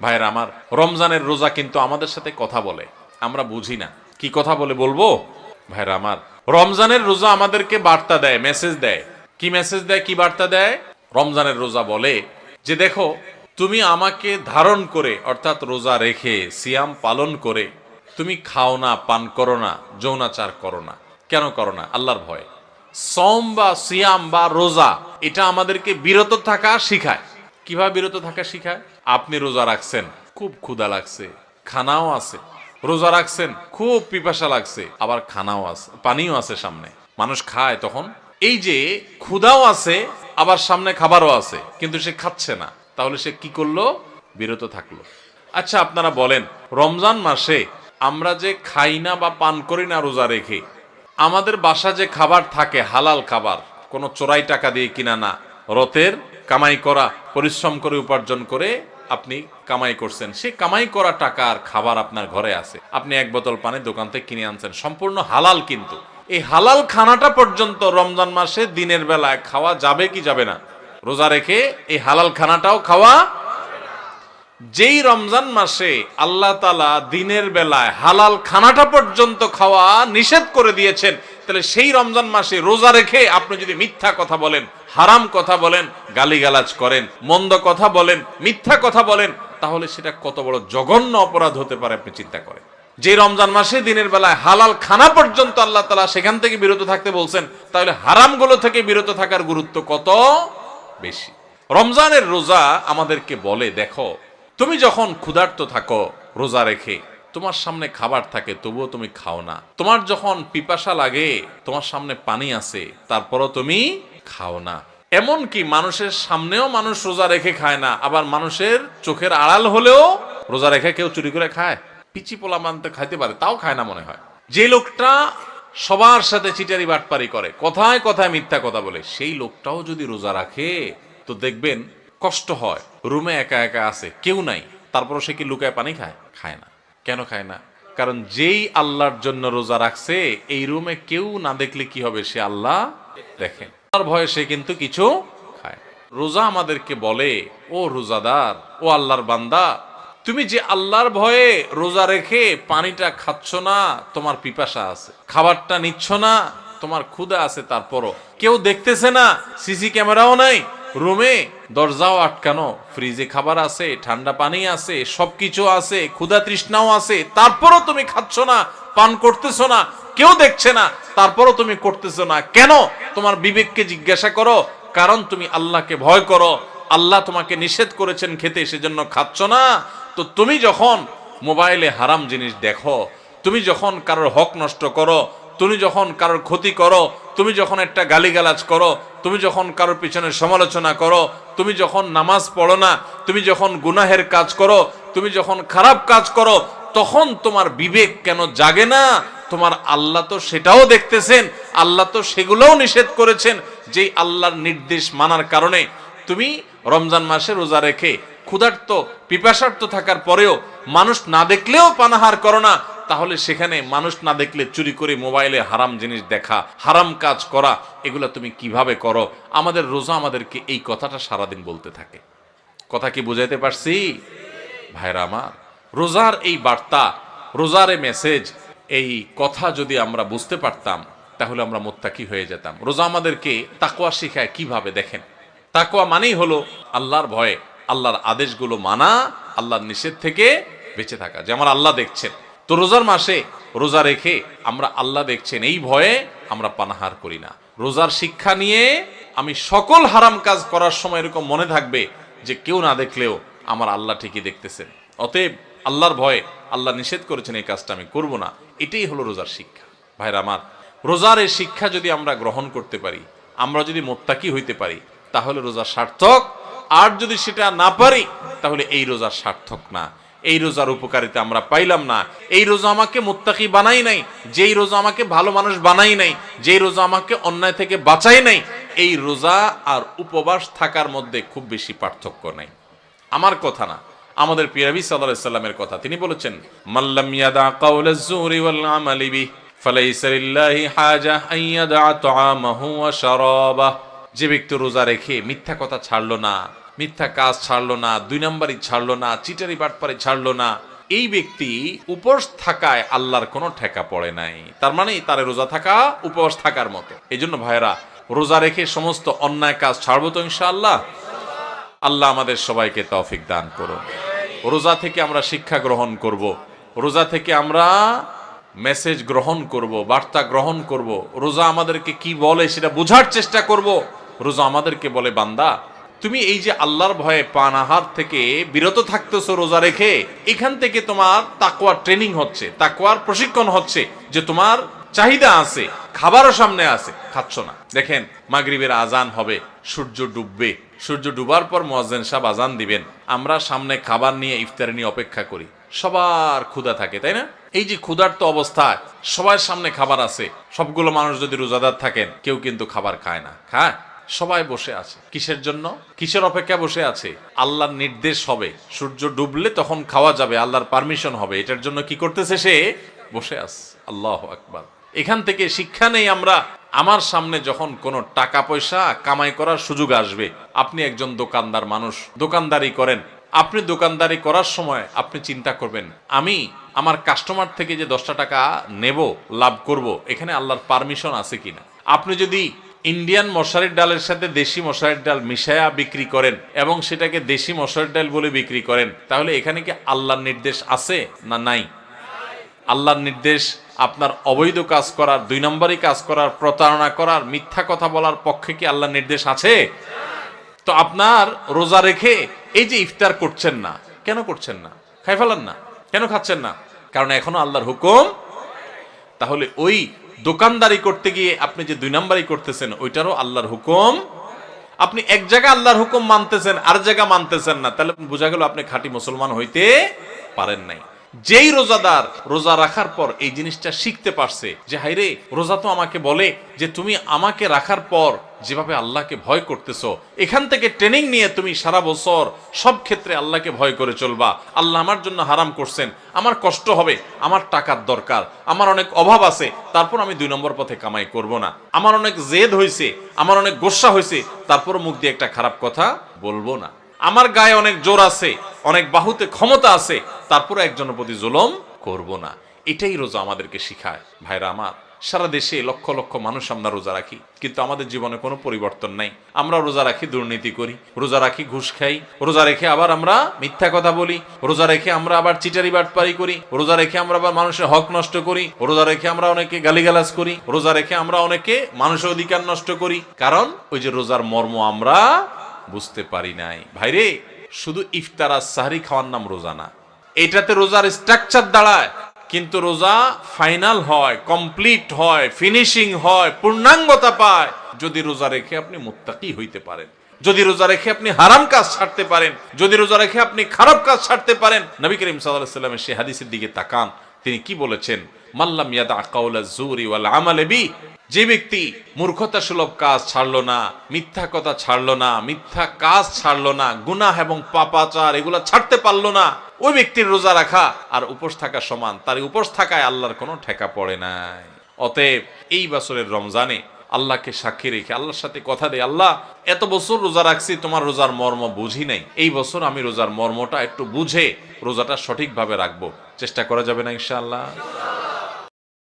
ভাইরা আমার, রমজানের রোজা কিন্তু আমাদের সাথে কথা বলে, আমরা বুঝি না। কি কথা বলে বলবো ভাইরা আমার? রমজানের রোজা আমাদেরকে বার্তা দেয়, মেসেজ দেয়। কি মেসেজ দেয়, কি বার্তা দেয়? রমজানের রোজা বলে যে দেখো, তুমি আমাকে ধারণ করে অর্থাৎ রোজা রেখে সিয়াম পালন করে তুমি খাও না, পান করো না, যৌনাচার করো না। কেন করো না? আল্লাহর ভয়ে। সম বা সিয়াম বা রোজা এটা আমাদেরকে বিরত থাকা শিখায়। কিভাবে বিরত থাকা শিখায়? আপনি রোজা রাখছেন, খুব ক্ষুধা লাগছে, খানাও আছে। রোজা রাখছেন, খুব পিপাসা লাগছে, আবার খানাও আছে, পানিও আছে সামনে, মানুষ খায়। তখন এই যে ক্ষুধাও আছে, আবার সামনে খাবারও আছে, কিন্তু সে খাচ্ছে না, তাহলে সে কি করলো? বিরত থাকলো। আচ্ছা আপনারা বলেন, রমজান মাসে আমরা যে খাই না বা পান করি না রোজা রেখে, আমাদের বাসা যে খাবার থাকে হালাল খাবার, কোনো চোরাই টাকা দিয়ে কিনা না, রতের কামাই করা, পরিশ্রম করে উপার্জন করে আপনি কামাই করছেন, সে কামাই করা টাকার খাবার আপনার ঘরে আছে, আপনি এক বোতল পানি দোকান থেকে কিনে আনছেন, সম্পূর্ণ হালাল। কিন্তু এই হালাল খানাটা পর্যন্ত রমজান মাসে দিনের বেলায় খাওয়া যাবে কি যাবে না? রোজা রেখে এই হালাল খানাটাও খাওয়া। যেই রমজান মাসে আল্লাহ তাআলা দিনের বেলায় হালাল খানাটা পর্যন্ত খাওয়া নিষেধ করে দিয়েছেন, তাহলে সেই রমজান মাসে রোজা রেখে আপনি যদি মিথ্যা কথা বলেন, হারাম কথা বলেন, গালিগালাজ করেন, মন্দ কথা বলেন, মিথ্যা কথা বলেন, তাহলে সেটা কত বড় জঘন্য অপরাধ হতে পারে আপনি চিন্তা করেন। যে রমজান মাসে দিনের বেলায় হালাল খানা পর্যন্ত আল্লাহ তাআলা সেখান থেকে বিরত থাকতে বলছেন, তাহলে হারামগুলো থেকে বিরত থাকার গুরুত্ব কত বেশি। রমজানের রোজা আমাদেরকে বলে, দেখো তুমি যখন ক্ষুধার্ত থাকো রোজা রেখে, তোমার সামনে খাবার থাকে তবুও তুমি খাও না, তোমার যখন পিপাসা লাগে তোমার সামনে পানি আছে তারপরও তুমি খাও না। এমন কি মানুষের সামনেও মানুষ রোজা রেখে খায় না, আবার মানুষের চোখের আড়াল হলেও রোজা রেখে কেউ চুরি করে খায়। পিচি পোলা মানতে খাইতে পারে, তাও খায় না মনে হয়। যে লোকটা সবার সাথে চিটারি বাটপারি করে, কথায় কথায় মিথ্যা কথা বলে, সেই লোকটাও যদি রোজা রাখে তো দেখবেন কষ্ট হয়। রুমে একা একা আছে, কেউ নাই, তারপরও সে কি লুকায় পানি খায়? খায় না। কেন খায় না? কারণ যেই আল্লাহর জন্য রোজা রাখছে, এই রুমে কেউ না দেখলে কি হবে? সে আল্লাহ দেখেন, তার ভয়ে সে কিন্তু কিছু খায়। রোজা আমাদেরকে বলে, ও রোজাদার, ও আল্লাহর বান্দা, তুমি যে আল্লাহর ভয়ে রোজা রেখে পানিটা খাচ্ছ না, তোমার পিপাসা আছে, খাবারটা নিচ্ছ না, তোমার ক্ষুধা আছে, তারপরও কেউ দেখতেছে না, সিসি ক্যামেরাও নাই, রুমে দরজাও আটকানো, ফ্রিজে খাবার আছে, ঠান্ডা পানি আছে, সবকিছু আছে, ক্ষুধা তৃষ্ণাও আছে, তারপরও তুমি খাচ্ছ না, পান করতেছো না, কেউ দেখছে না, তারপরও তুমি করতেছো না কেন? তোমার বিবেককে জিজ্ঞাসা করো। কারণ তুমি আল্লাহকে ভয় করো, আল্লাহ তোমাকে নিষেধ করেছেন খেতে, সেজন্য খাচ্ছ না। তো তুমি যখন মোবাইলে হারাম জিনিস দেখো, তুমি যখন কারোর হক নষ্ট করো, তুমি যখন কারোর ক্ষতি করো, তুমি যখন একটা গালিগালাজ করো, তুমি যখন কারোর পিছনে সমালোচনা করো, তুমি যখন নামাজ পড়ো না, তুমি যখন গুনাহের কাজ করো, তুমি যখন খারাপ কাজ করো, তখন তোমার বিবেক কেন জাগে না? তোমার আল্লাহ তো সেটাও দেখতেছেন, আল্লাহ তো সেগুলোও নিষেধ করেছেন। যেই আল্লাহর নির্দেশ মানার কারণে তুমি রমজান মাসে রোজা রেখে ক্ষুধার্ত পিপাসার্ত থাকার পরেও মানুষ না দেখলেও পানাহার করো না, তাহলে সেখানে মানুষ না দেখলে চুরি করে মোবাইলে হারাম জিনিস দেখা, হারাম কাজ করা, এগুলা তুমি কিভাবে করো? আমাদের রোজা আমাদেরকে এই কথাটা সারাদিন বলতে থাকে। কথা কি বুঝাইতে পারছি ভাইরা আমার? রোজার এই বার্তা, রোজার এই মেসেজ, এই কথা যদি আমরা বুঝতে পারতাম, তাহলে আমরা মুত্তাকি হয়ে যেতাম। রোজা আমাদেরকে তাকওয়া শিখায় কিভাবে, দেখেন। তাকওয়া মানেই হলো আল্লাহর ভয়ে, আল্লাহর আদেশগুলো মানা, আল্লাহর নিষেধ থেকে বেঁচে থাকা, যে আমার আল্লাহ দেখছেন। তো রোজার মাসে রোজা রেখে আমরা আল্লাহ দেখছেন এই ভয়ে আমরা পানাহার করি না। রোজার শিক্ষা নিয়ে আমি সকল হারাম কাজ করার সময় এরকম মনে থাকবে যে কেউ না দেখলেও আমার আল্লাহ ঠিকই দেখতেছেন, অতএব আল্লাহর ভয়ে আল্লাহ নিষেধ করেছেন এই কাজটা আমি করব না। এটাই হলো রোজার শিক্ষা। ভাইরা আমার, রোজার এই শিক্ষা যদি আমরা গ্রহণ করতে পারি, আমরা যদি মুত্তাকি হইতে পারি, তাহলে রোজা সার্থক। আর যদি সেটা না পারি, তাহলে এই রোজা সার্থক না, এই রোজার উপকারিতা আমরা পাইলাম না। এই রোজা আমাকে মুত্তাকি বানাই নাই, যেই রোজা আমাকে ভালো মানুষ বানাই নাই, যেই রোজা আমাকে অন্যায় থেকে বাঁচাই নাই, এই রোজা আর উপবাস থাকার মধ্যে খুব বেশি পার্থক্য নাই। আমার কথা না, আমাদের প্রিয় নবী সাল্লাল্লাহু আলাইহি সাল্লামের কথা। তিনি বলেছেন, মাল্লাম ইয়াদা কাওলাজ যুরি ওয়াল আমালি বিহি ফালাইসা লিল্লাহি হাজা আন ইয়াদা তাআমাহু ওয়া শারাবাহু। যে ব্যক্তি রোজা রেখে মিথ্যা কথা ছাড়লো না, মিথ্যা কাজ ছাড়লো না, 2 নাম্বারই ছাড়লো না, চিটারি বাটপারি ছাড়লো না, এই ব্যক্তি উপোস থাকায় আল্লাহর কোনো ঠেকা পড়ে নাই। তার মানে তার রোজা থাকা উপোস থাকার মতো। এই জন্য ভাইরা, রোজা রেখে সমস্ত অন্যায় কাজ ছাড়বো তো ইনশাআল্লাহ। আল্লাহ আমাদের সবাইকে তৌফিক দান করুন। রোজা থেকে আমরা শিক্ষা গ্রহণ করব, রোজা থেকে আমরা মেসেজ গ্রহণ করব, বার্তা গ্রহণ করব। রোজা আমাদেরকে কি বলে সেটা বোঝার চেষ্টা করব। রোজা আমাদেরকে বলে, বান্দা তুমি এই যে আল্লাহর ভয়ে পান আহার থেকে বিরত থাকতেছো রোজা রেখে, এখান থেকে তোমার তাকওয়ার ট্রেনিং হচ্ছে, তাকওয়ার প্রশিক্ষণ হচ্ছে, যে তোমার চাহিদা আছে, খাবারও সামনে আছে, খাচ্ছ না। দেখেন, মাগরিবের আজান হবে, সূর্য ডুববে, সূর্য ডুবার পর মুয়াজ্জিন সাহেব আজান দিবেন, আমরা সামনে খাবার নিয়ে, ইফতার নিয়ে অপেক্ষা করি। সবার ক্ষুধা থাকে, তাই না? এই যে ক্ষুধার্ত অবস্থায় সবার সামনে খাবার আছে, সবগুলো মানুষ যদি রোজাদার থাকেন, কেউ কিন্তু খাবার খায় না, খায়? সবাই বসে আছে। কিসের জন্য? কিসের অপেক্ষা বসে আছে? আল্লাহর নির্দেশ হবে, সূর্য ডুবলে তখন খাওয়া যাবে, আল্লাহর পারমিশন হবে, এটার জন্য কি করতেছে? সে বসে আছে। আল্লাহু আকবার। এখান থেকে শিক্ষা নেই আমরা, আমার সামনে যখন কোনো টাকা পয়সা কামাই করার সুযোগ আসবে, আপনি একজন দোকানদার মানুষ, দোকানদারি করেন, আপনি দোকানদারি করার সময় আপনি চিন্তা করবেন, আমি আমার কাস্টমার থেকে যে 10টা টাকা নেব, লাভ করব, এখানে আল্লাহর পারমিশন আছে কিনা। আপনি যদি ইন্ডিয়ান মশারির ডালের সাথে দেশি মশারির ডাল মিশায়া বিক্রি করেন এবং সেটাকে দেশি মশারির ডাল বলে বিক্রি করেন, তাহলে এখানে কি আল্লাহর নির্দেশ আছে না নাই? আল্লাহর নির্দেশ আপনার অবৈধ কাজ করার, 2 নম্বরই কাজ করার, প্রতারণা করার, মিথ্যা কথা বলার পক্ষে কি আল্লাহর নির্দেশ আছে? তো আপনার রোজা রেখে এই যে ইফতার করছেন না, কেন করছেন না? খাই ফেলান না, কেন খাচ্ছেন না? কারণ এখনো আল্লাহর হুকুম। তাহলে ওই দোকানদারি করতে গিয়ে আপনি যে 2 নাম্বারই করতেছেন, ওইটারও আল্লাহর হুকুম। আপনি এক জায়গা আল্লাহর হুকুম মানতেছেন, আর জায়গা মানতেছেন না, তাহলে বোঝা গেল আপনি খাঁটি মুসলমান হইতে পারেন নাই। যেই রোজাদার রোজা রাখার পর এই জিনিসটা শিখতে পারছে যে হাইরে, রোজা তো আমাকে বলে যে তুমি আমাকে রাখার পর যেভাবে আল্লাহকে ভয় করতেছো, এখান থেকে ট্রেনিং নিয়ে তুমি সারা বছর সব ক্ষেত্রে আল্লাহকে ভয় করে চলবা। আল্লাহ আমার জন্য হারাম করছেন, আমার কষ্ট হবে, আমার টাকার দরকার, আমার অনেক অভাব আছে, তারপর আমি 2 নম্বর পথে কামাই করব না। আমার অনেক জেদ হয়েছে, আমার অনেক গোসা হয়েছে, তারপর মুখ দিয়ে একটা খারাপ কথা বলবো না। আমার গায়ে অনেক জোর আছে, অনেক বাহুতে ক্ষমতা আছে, তারপরে একজনের প্রতি জুলুম করব না। এটাই রোজা আমাদেরকে শিখায়। ভাইরা আমার, সারা দেশে লক্ষ লক্ষ মানুষ আমরা রোজা রাখি, কিন্তু আমাদের জীবনে কোনো পরিবর্তন নাই। আমরা রোজা রাখি, দুর্নীতি করি, রোজা রাখি, ঘুষ খাই, রোজা রেখে আবার আমরা মিথ্যা কথা বলি, রোজা রেখে আমরা আবার চিটারি বাটপারি করি, রোজা রেখে আমরা আবার মানুষের হক নষ্ট করি, রোজা রেখে আমরা অনেকে গালিগালাজ করি, রোজা রেখে আমরা অনেকে মানুষের অধিকার নষ্ট করি। কারণ ওই যে রোজার মর্ম আমরা বুঝতে পারি নাই। ভাইরে, শুধু ইফতার আর সাহরি খাওয়ার নাম রোজা না, এটাতে রোজার স্ট্রাকচার দাঁড়ায়, কিন্তু রোজা ফাইনাল হয়, কমপ্লিট হয়, ফিনিশিং হয়, পূর্ণাঙ্গতা পায় যদি রোজা রেখে আপনি মুত্তাকি হইতে পারেন, যদি রোজা রেখে আপনি হারাম কাজ ছাড়তে পারেন, যদি রোজা রেখে আপনি খারাপ কাজ ছাড়তে পারেন। নবী করিম সাল্লাল্লাহু আলাইহি ওয়াসাল্লামের সেই হাদিসের দিকে তাকান, তিনি কি বলেছেন? মাল্লাম ইয়াদা কাওলা যুরি ওয়াল আমাল বি, যে ব্যক্তি মূর্খতা সুলভ কাজ ছাড়লো না, মিথ্যা কথা ছাড়লো না, মিথ্যা কাজ ছাড়লো না, গুনাহ এবং পাপাচার এগুলা ছাড়তে পারলো না, ওই ব্যক্তির রোজা রাখা আর উপোস থাকা সমান। তার উপোস থাকায় আল্লাহর কোনো ঠেকা পড়ে নাই। অতএব এই বছরের রমজানে আল্লাহকে সাক্ষী রেখে আল্লাহর সাথে কথা দেয়, আল্লাহ এত বছর রোজা রাখছি, তোমার রোজার মর্ম বুঝি নাই, এই বছর আমি রোজার মর্মটা একটু বুঝে রোজাটা সঠিকভাবে রাখবো। চেষ্টা করা যাবে না ইনশাআল্লাহ?